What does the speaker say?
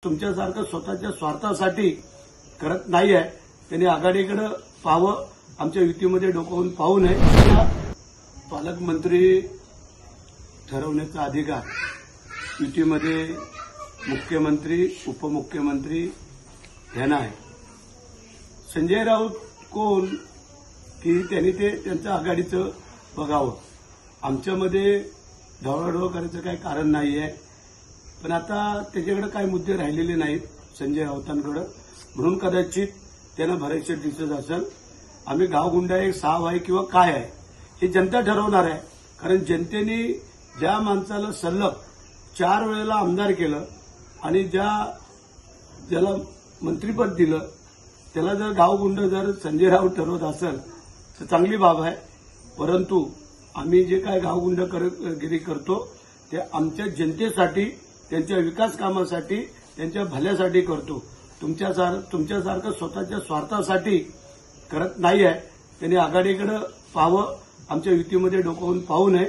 तुमच्यासारखं स्वतःच्या स्वार्थासाठी करत नाही आहे. त्यांनी आघाडीकडे पाहावं, आमच्या युतीमध्ये डोकावून पाहू नये. पालकमंत्री ठरवण्याचा अधिकार युतीमध्ये मुख्यमंत्री उपमुख्यमंत्री यांना आहे. संजय राऊत कोण की त्यांनी ते त्यांचं आघाडीचं बघावं. आमच्यामध्ये ढवळाढवळ करायचं काही कारण नाही आहे. पण आता त्याच्याकडे काही मुद्दे राहिलेले नाहीत संजय राऊतांकडे, म्हणून कदाचित त्यांना भरायचे दिसत असेल. आम्ही गावगुंडा आहे, साव आहे किंवा काय आहे हे जनता ठरवणार आहे. कारण जनतेने ज्या माणसाला सलग 4 वेळेला आमदार केलं आणि ज्याला मंत्रीपद दिलं त्याला जर गावगुंड जर संजय राऊत ठरवत असेल तर चांगली बाब आहे. परंतु आम्ही जे काय गावगुंडगिरी करतो ते आमच्या जनतेसाठी, त्यांच्या विकास कामासाठी, त्यांच्या भल्यासाठी करतो. तुमच्यासारखं स्वतःच्या स्वार्थासाठी करत नाही आहे. त्यांनी आघाडीकडे पाहावं, आमच्या युतीमध्ये डोकावून पाहू नये.